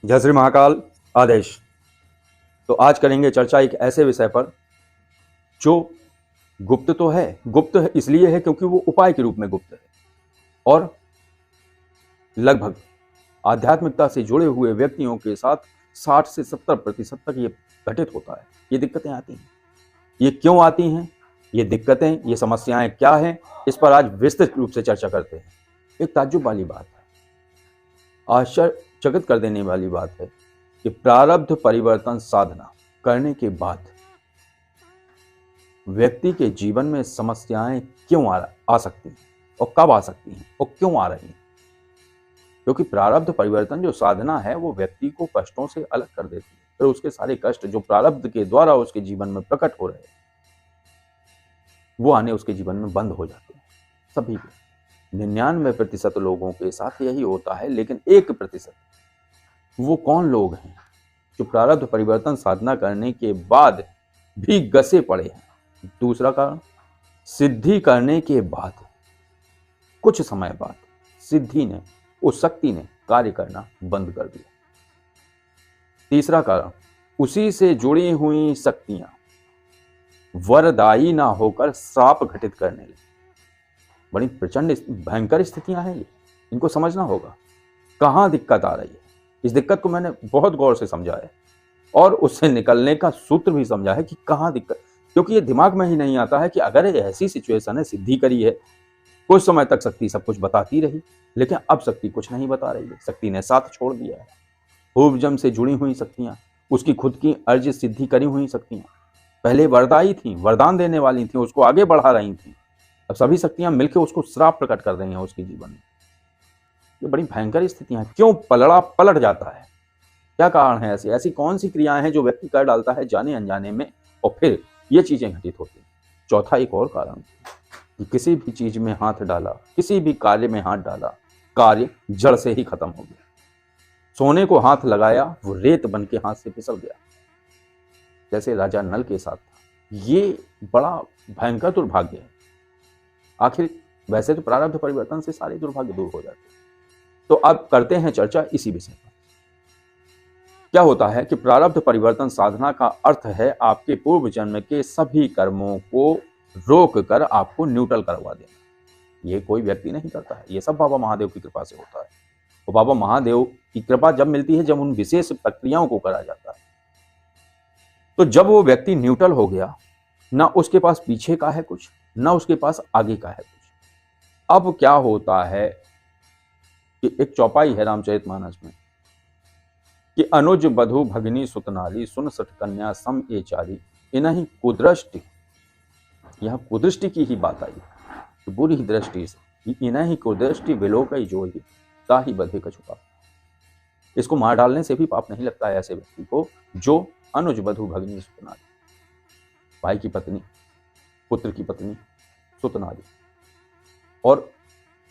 जय श्री महाकाल आदेश। तो आज करेंगे चर्चा एक ऐसे विषय पर जो गुप्त तो है, गुप्त है इसलिए है क्योंकि वो उपाय के रूप में गुप्त है और लगभग आध्यात्मिकता से जुड़े हुए व्यक्तियों के साथ 60 से 70% तक ये घटित होता है। ये दिक्कतें आती हैं, ये क्यों आती हैं, ये दिक्कतें, ये समस्याएं क्या हैं, इस पर आज विस्तृत रूप से चर्चा करते हैं। एक ताज्जुब वाली बात है, आश्चर्यचकित कर देने वाली बात है कि प्रारब्ध परिवर्तन साधना करने के बाद व्यक्ति के जीवन में समस्याएं क्यों आ सकती हैं और कब आ सकती हैं और क्यों आ रही हैं। क्योंकि प्रारब्ध परिवर्तन जो साधना है वो व्यक्ति को कष्टों से अलग कर देती है। फिर उसके सारे कष्ट जो प्रारब्ध के द्वारा उसके जीवन में प्रकट हो रहे हैं वो आने उसके जीवन में बंद हो जाते हैं। सभी के 99% लोगों के साथ यही होता है, लेकिन 1% वो कौन लोग हैं जो प्रारब्ध परिवर्तन साधना करने के बाद भी घसे पड़े हैं। दूसरा कारण, सिद्धि करने के बाद कुछ समय बाद सिद्धि ने, उस शक्ति ने कार्य करना बंद कर दिया। तीसरा कारण, उसी से जुड़ी हुई शक्तियां वरदायी ना होकर श्राप घटित करने लगी। बड़ी प्रचंड भयंकर स्थितियां हैं ये, इनको समझना होगा। कहाँ दिक्कत आ रही है, इस दिक्कत को मैंने बहुत गौर से समझा है और उससे निकलने का सूत्र भी समझा है कि कहाँ दिक्कत। क्योंकि ये दिमाग में ही नहीं आता है कि अगर ये ऐसी सिचुएशन है, सिद्धि करी है, कुछ समय तक शक्ति सब कुछ बताती रही, लेकिन अब शक्ति कुछ नहीं बता रही है, शक्ति ने साथ छोड़ दिया है। पूर्व जन्म से जुड़ी हुई शक्तियां, उसकी खुद की अर्जित सिद्धि करी हुई शक्तियां पहले वरदायी थी, वरदान देने वाली थी, उसको आगे बढ़ा रही थी। अब सभी शक्तियां मिलकर उसको श्राप प्रकट कर रही हैं उसके जीवन में। ये बड़ी भयंकर स्थितियां हैं। क्यों पलट जाता है, क्या कारण है? ऐसी कौन सी क्रियाएं हैं जो व्यक्ति कर डालता है जाने अनजाने में और फिर ये चीजें घटित होती हैं। चौथा एक और कारण कि किसी भी चीज में हाथ डाला, किसी भी कार्य में हाथ डाला, कार्य जड़ से ही खत्म हो गया। सोने को हाथ लगाया, वो रेत बन के हाथ से फिसल गया, जैसे राजा नल के साथ था। ये बड़ा भयंकर दुर्भाग्य है। आखिर वैसे तो प्रारब्ध परिवर्तन से सारे दुर्भाग्य दूर हो जाते हैं। तो अब करते हैं चर्चा इसी विषय पर। क्या होता है कि प्रारब्ध परिवर्तन साधना का अर्थ है आपके पूर्व जन्म के सभी कर्मों को रोक कर आपको न्यूट्रल करवा देना। ये कोई व्यक्ति नहीं करता है, ये सब बाबा महादेव की कृपा से होता है। और बाबा महादेव की कृपा जब मिलती है, जब उन विशेष प्रक्रियाओं को करा जाता है। तो जब वो व्यक्ति न्यूट्रल हो गया, ना उसके पास पीछे का है कुछ, ना उसके पास आगे का है कुछ। अब क्या होता है कि एक चौपाई है रामचरितमानस में कि अनुज बधु भगिनी सुतनाली सुन सठ कन्या सम ए चारी इन्हीं कुदृष्टि। यह कुदृष्टि की ही बात आई, तो बुरी दृष्टि से इन्हीं कुदृष्टि विलोकई जो ही ताही बधे कछु पाप। इसको मार डालने से भी पाप नहीं लगता है ऐसे व्यक्ति को जो अनुज बधु भगिनी सुतनाली, भाई की पत्नी, पुत्र की पत्नी, सुतनाली और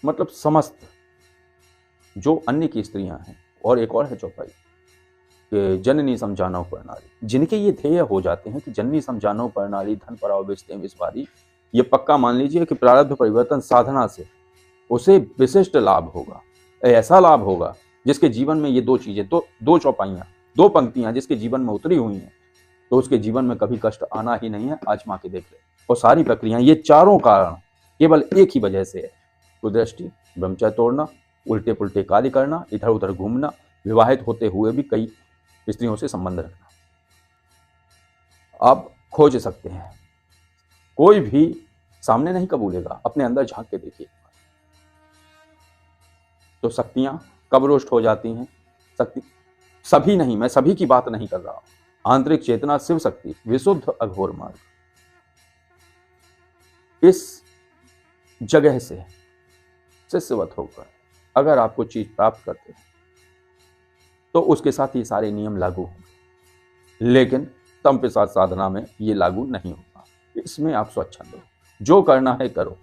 मतलब समस्त जो अन्य की स्त्रियां हैं। और एक और है चौपाई कि जननी समझानो प्रणाली, जिनके ये ध्येय हो जाते हैं कि जननी समझानो प्रणाली धन पराव विस्ते विस्वारी। ये पक्का मान लीजिए कि प्रारब्ध परिवर्तन साधना से उसे विशिष्ट लाभ होगा, ऐसा लाभ होगा जिसके जीवन में ये दो चीजें, दो चौपाइयां, दो पंक्तियां जिसके जीवन में उतरी हुई हैं, तो उसके जीवन में कभी कष्ट आना ही नहीं है। आजमा के देख ले। और सारी प्रक्रियां, ये चारों कारण केवल एक ही वजह से है, कुदृष्टि, ब्रह्मचर्य तोड़ना, उल्टे पुल्टे कार्य करना, इधर उधर घूमना, विवाहित होते हुए भी कई स्त्रियों से संबंध रखना। आप खोज सकते हैं, कोई भी सामने नहीं कबूलेगा, अपने अंदर झांक के देखिए। तो शक्तियां कब रोष्ट हो जाती हैं? शक्ति सभी नहीं, मैं सभी की बात नहीं कर रहा हूं। आंतरिक चेतना, शिव शक्ति, विशुद्ध अघोर मार्ग, इस जगह से शिष्यवत होकर अगर आपको चीज प्राप्त करते हैं तो उसके साथ ये सारे नियम लागू होंगे। लेकिन तम प्रसाद साधना में ये लागू नहीं होगा। इसमें आप स्वच्छंद हो, जो करना है करो।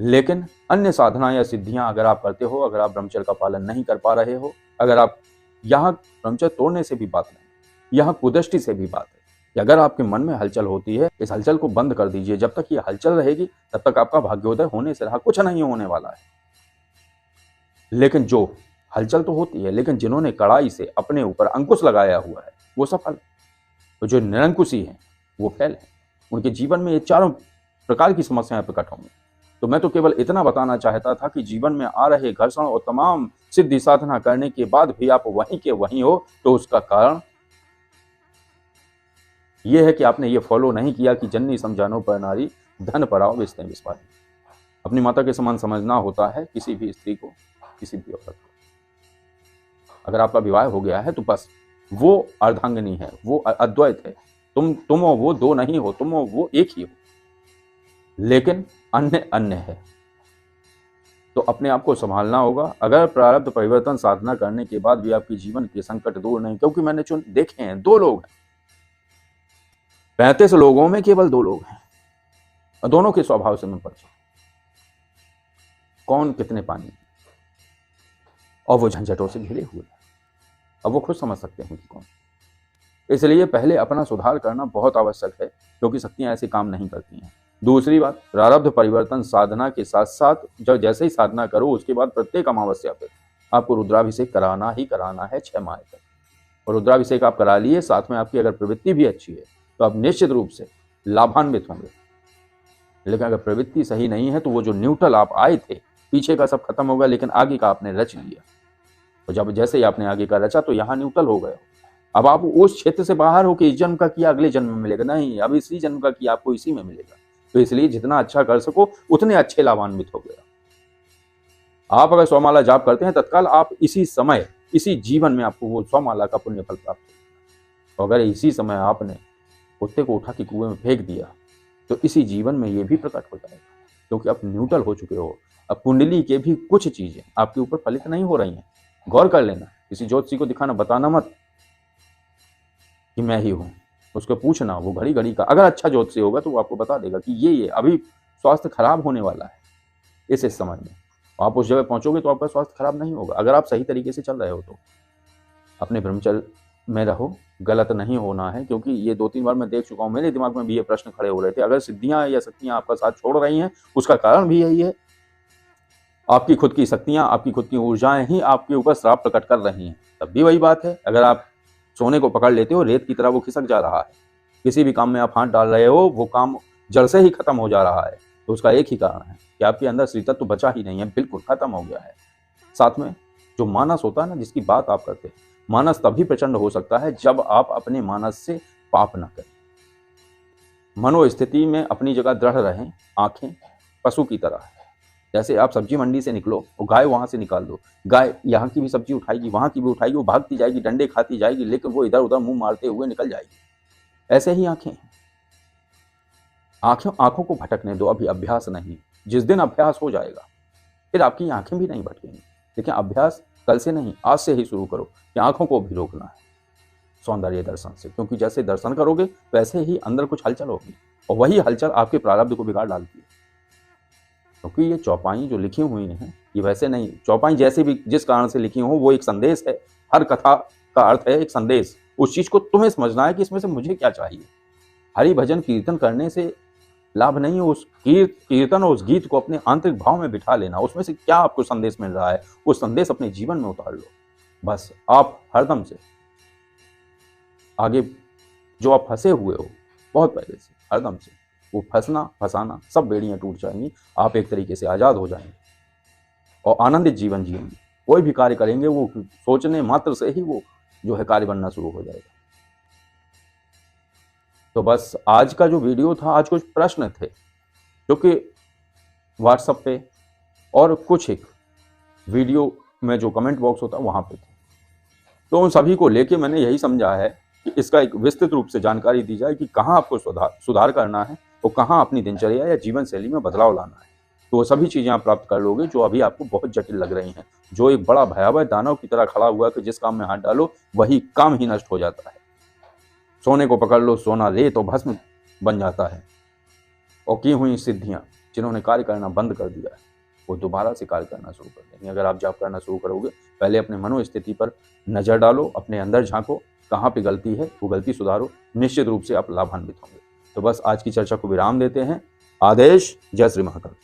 लेकिन अन्य साधना या सिद्धियां अगर आप करते हो, अगर आप ब्रह्मचर्य का पालन नहीं कर पा रहे हो, अगर आप यहाँ ब्रह्मचर्य तोड़ने से भी बात नहीं, यहाँ कुदृष्टि से भी बात है कि अगर आपके मन में हलचल होती है, इस हलचल को बंद कर दीजिए। जब तक ये हलचल रहेगी तब तक आपका भाग्योदय होने से रहा, कुछ नहीं होने वाला है। लेकिन जो हलचल तो होती है, लेकिन जिन्होंने कड़ाई से अपने ऊपर अंकुश लगाया हुआ है वो सफल, तो जो निरंकुशी हैं वो फेल है। उनके जीवन में ये चारों प्रकार की समस्याएं प्रकट होंगी। तो मैं तो केवल इतना बताना चाहता था कि जीवन में आ रहे घर्षण और तमाम सिद्धि साधना करने के बाद भी आप वहीं के वहीं हो, तो उसका कारण यह है कि आपने ये फॉलो नहीं किया कि जननी समझानो पर नारी धन पराओ विस्ते विस्पारी। अपनी माता के समान समझना होता है किसी भी स्त्री को, किसी भी औरत को। अगर आपका विवाह हो गया है तो बस वो अर्धांगिनी है, वो अद्वैत है। तुम और वो दो नहीं हो, तुम और वो एक ही हो, लेकिन अन्य अन्य है। तो अपने आप को संभालना होगा। अगर प्रारब्ध परिवर्तन साधना करने के बाद भी आपके जीवन के संकट दूर नहीं, क्योंकि मैंने देखे हैं 2 लोग हैं, 35 लोगों में केवल 2 लोग हैं, और दोनों के स्वभाव से मैं परिचित, कौन कितने पानी, और वो झंझटों से घिरे हुए हैं। अब वो खुद समझ सकते हैं कि कौन। इसलिए पहले अपना सुधार करना बहुत आवश्यक है, क्योंकि शक्तियां ऐसे काम नहीं करती हैं। दूसरी बात, प्रारब्ध परिवर्तन साधना के साथ साथ जब जैसे ही साधना करो उसके बाद प्रत्येक अमावस्या पे आपको रुद्राभिषेक कराना ही कराना है 6 माह तक। और रुद्राभिषेक आप करा लिए, साथ में आपकी अगर प्रवृत्ति भी अच्छी है तो आप निश्चित रूप से लाभान्वित होंगे। लेकिन अगर प्रवृत्ति सही नहीं है तो वो जो न्यूट्रल आप आए थे, पीछे का सब खत्म होगा, लेकिन आगे का आपने रच लिया। तो जब जैसे ही आपने आगे का रचा तो यहाँ न्यूट्रल हो गए। अब आप उस क्षेत्र से बाहर हो कि इस जन्म का किया अगले जन्म में मिलेगा, नहीं, अब इसी जन्म का किया आपको इसी में मिलेगा। तो इसलिए जितना अच्छा कर सको उतने अच्छे लाभान्वित हो गया। आप अगर 100 माला जाप करते हैं तत्काल आप इसी समय, इसी जीवन में आपको वो 100 माला का पुण्य फल प्राप्त होगा। अगर इसी समय आपने कुत्ते को उठा के कुएं में फेंक दिया तो इसी जीवन में ये भी प्रकट हो जाएगा, क्योंकि आप न्यूट्रल हो चुके हो। अब कुंडली के भी कुछ चीजें आपके ऊपर फलित नहीं हो रही हैं। गौर कर लेना, किसी ज्योतिषी को दिखाना, बताना मत कि मैं ही हूं। उसको पूछना, वो घड़ी घड़ी का, अगर अच्छा ज्योतिषी होगा तो वो आपको बता देगा कि ये अभी स्वास्थ्य खराब होने वाला है इस समय में। आप उस जगह पहुंचोगे तो आपका स्वास्थ्य खराब नहीं होगा, अगर आप सही तरीके से चल रहे हो तो। अपने ब्रह्मचर्य में रहो, गलत नहीं होना है, क्योंकि ये 2-3 बार मैं देख चुका हूं, मेरे दिमाग में भी ये प्रश्न खड़े हो रहे थे। अगर सिद्धियां या शक्तियां आपका साथ छोड़ रही हैं, उसका कारण भी यही है, आपकी खुद की शक्तियां, आपकी खुद की ऊर्जाएं ही आपके ऊपर श्राप प्रकट कर रही हैं। तब भी वही बात है, अगर आप सोने को पकड़ लेते हो, रेत की तरह वो खिसक जा रहा है। किसी भी काम में आप हाथ डाल रहे हो, वो काम जड़ से ही खत्म हो जा रहा है। तो उसका एक ही कारण है कि आपके अंदर श्री तत्व बचा ही नहीं है, बिल्कुल खत्म हो गया है। साथ में जो मानस होता है ना, जिसकी बात आप करते हैं, मानस तभी प्रचंड हो सकता है जब आप अपने मानस से पाप न करें। मनोस्थिति में अपनी जगह दृढ़ रहें। आंखें पशु की तरह है, जैसे आप सब्जी मंडी से निकलो और गाय वहां से निकाल दो, गाय यहाँ की भी सब्जी उठाएगी, वहां की भी उठाएगी, वो भागती जाएगी, डंडे खाती जाएगी, लेकिन वो इधर उधर मुंह मारते हुए निकल जाएगी। ऐसे ही आंखें आंखों को भटकने दो, अभी अभ्यास नहीं। जिस दिन अभ्यास हो जाएगा फिर आपकी आंखें भी नहीं भटकेंगी। लेकिन अभ्यास कल से नहीं, आज से ही शुरू करो कि आंखों को भी रोकना है सौंदर्य दर्शन से, क्योंकि जैसे दर्शन करोगे वैसे ही अंदर कुछ हलचल होगी, और वही हलचल आपके प्रारब्ध को बिगाड़ डालती है। क्योंकि ये चौपाई जो लिखी हुई हैं, ये वैसे नहीं, चौपाई जैसे भी जिस कारण से लिखी हो वो एक संदेश है। हर कथा का अर्थ है एक संदेश। उस चीज को तुम्हें समझना है कि इसमें से मुझे क्या चाहिए। हरि भजन कीर्तन करने से लाभ नहीं है, उस कीर्तन और उस गीत को अपने आंतरिक भाव में बिठा लेना, उसमें से क्या आपको संदेश मिल रहा है वो संदेश अपने जीवन में उतार लो। बस आप हरदम से आगे, जो आप फंसे हुए हो बहुत पहले से, हरदम से वो फंसना फंसाना सब बेड़ियां टूट जाएंगी। आप एक तरीके से आजाद हो जाएंगे और आनंदित जीवन जिएंगे। कोई भी कार्य करेंगे वो सोचने मात्र से ही वो जो है कार्य बनना शुरू हो जाएगा। तो बस आज का जो वीडियो था, आज कुछ प्रश्न थे जो कि व्हाट्सएप पे और कुछ एक वीडियो में जो कमेंट बॉक्स होता है वहां पे थे, तो उन सभी को लेके मैंने यही समझा है कि इसका एक विस्तृत रूप से जानकारी दी जाए कि कहाँ आपको सुधार करना है और कहाँ अपनी दिनचर्या या जीवन शैली में बदलाव लाना है। तो वो सभी चीजें आप प्राप्त कर लोगे जो अभी आपको बहुत जटिल लग रही हैं, जो एक बड़ा भयावह दानव की तरह खड़ा हुआ कि जिस काम में हाथ डालो वही काम ही नष्ट हो जाता है। सोने को पकड़ लो, सोना रेत और भस्म बन जाता है। और की हुई सिद्धियां जिन्होंने कार्य करना बंद कर दिया है वो दोबारा से कार्य करना शुरू कर देंगे। अगर आप जाप करना शुरू करोगे, पहले अपने मनोस्थिति पर नजर डालो, अपने अंदर झांको, कहाँ पे गलती है वो गलती सुधारो, निश्चित रूप से आप लाभान्वित होंगे। तो बस आज की चर्चा को विराम देते हैं। आदेश। जय श्री महाकाल।